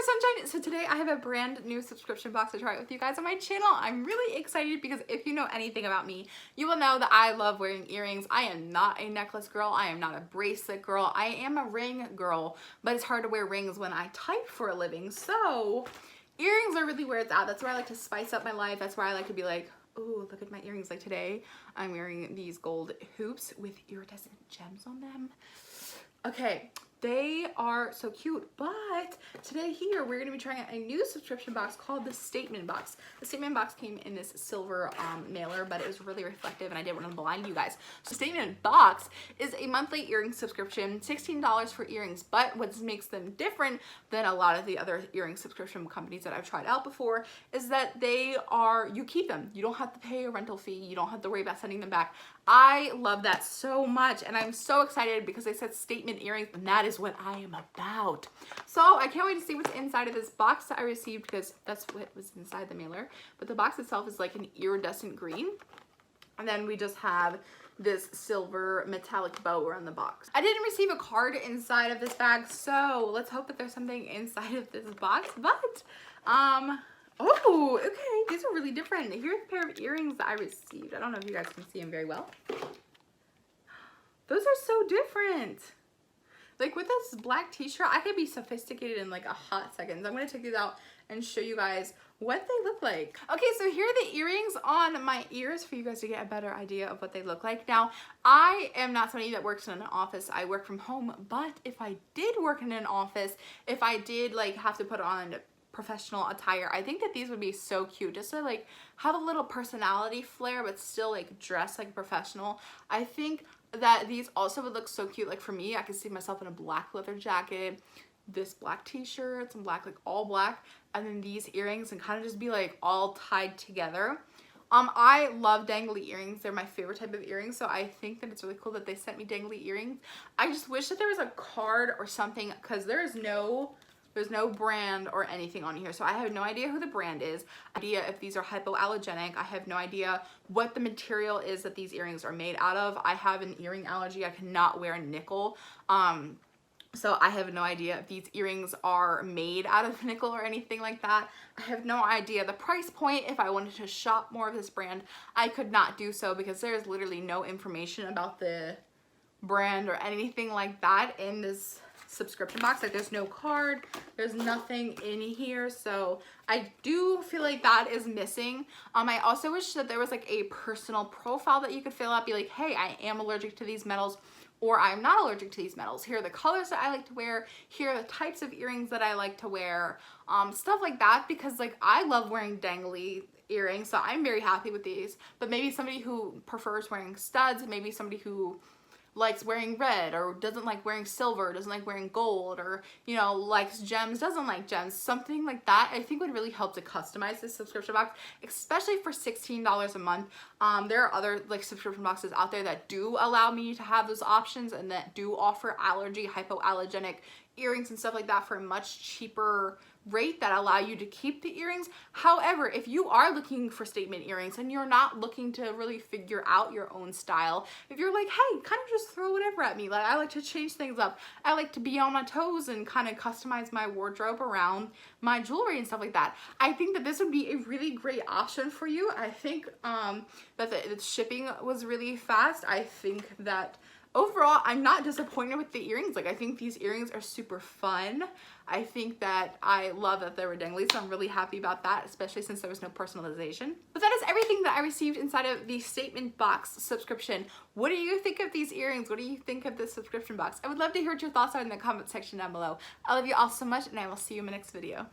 Sunshine. So today I have a brand new subscription box to try out with you guys on my channel. I'm really excited because if you know anything about me, you will know that I love wearing earrings. I am not a necklace girl. I am not a bracelet girl. I am a ring girl, but it's hard to wear rings when I type for a living. So earrings are really where it's at. That's where I like to spice up my life. That's where I like to be like, oh, look at my earrings. Like today, I'm wearing these gold hoops with iridescent gems on them. Okay, they are so cute, but today here we're going to be trying out a new subscription box called the Statement Box. The Statement Box came in this silver mailer, but it was really reflective and I didn't want to blind you guys. So Statement Box is a monthly earring subscription, $16 for earrings, but what makes them different than a lot of the other earring subscription companies that I've tried out before is that they are, you keep them. You don't have to pay a rental fee. You don't have to worry about sending them back. I love that so much and I'm so excited because they said statement earrings and that is what I am about. So I can't wait to see what's inside of this box that I received because that's what was inside the mailer. But the box itself is like an iridescent green. And then we just have this silver metallic bow around the box. I didn't receive a card inside of this bag, so let's hope that there's something inside of this box. But oh, okay, these are really different. Here's a pair of earrings that I received. I don't know if you guys can see them very well. Those are so different. Like with this black t-shirt, I could be sophisticated in like a hot second. So I'm gonna take these out and show you guys what they look like. Okay, so here are the earrings on my ears for you guys to get a better idea of what they look like. Now, I am not somebody that works in an office. I work from home, but if I did work in an office, if I did like have to put on professional attire, I think that these would be so cute just to like have a little personality flair but still like dress like professional. I think that these also would look so cute. Like for me, I could see myself in a black leather jacket, this black t-shirt, some black, like all black, and then these earrings and kind of just be like all tied together. I love dangly earrings. They're my favorite type of earrings, so I think that it's really cool that they sent me dangly earrings. I just wish that there was a card or something because there's no brand or anything on here. So I have no idea who the brand is. Idea if these are hypoallergenic. I have no idea what the material is that these earrings are made out of. I have an earring allergy. I cannot wear nickel. So I have no idea if these earrings are made out of nickel or anything like that. I have no idea the price point. If I wanted to shop more of this brand, I could not do so because there's literally no information about the brand or anything like that in this subscription box. Like there's no card, there's nothing in here, so I do feel like that is missing. I also wish that there was like a personal profile that you could fill out, be like, hey, I am allergic to these metals, or I'm not allergic to these metals. Here are the colors that I like to wear. Here are the types of earrings that I like to wear. Stuff like that, because like I love wearing dangly earrings, so I'm very happy with these. But maybe somebody who prefers wearing studs, maybe somebody who likes wearing red or doesn't like wearing silver, doesn't like wearing gold, or you know, likes gems, doesn't like gems, something like that, I think would really help to customize this subscription box, especially for $16 a month. There are other like subscription boxes out there that do allow me to have those options and that do offer allergy, hypoallergenic earrings and stuff like that for a much cheaper rate that allow you to keep the earrings. However, if you are looking for statement earrings and you're not looking to really figure out your own style, if you're like, hey, kind of just throw whatever at me, like I like to change things up, I like to be on my toes and kind of customize my wardrobe around my jewelry and stuff like that, I think that this would be a really great option for you. I think that the shipping was really fast. I think that overall, I'm not disappointed with the earrings. Like, I think these earrings are super fun. I think that I love that they were dangly, so I'm really happy about that, especially since there was no personalization. But that is everything that I received inside of the Statement Box subscription. What do you think of these earrings? What do you think of this subscription box? I would love to hear what your thoughts are in the comment section down below. I love you all so much, and I will see you in my next video.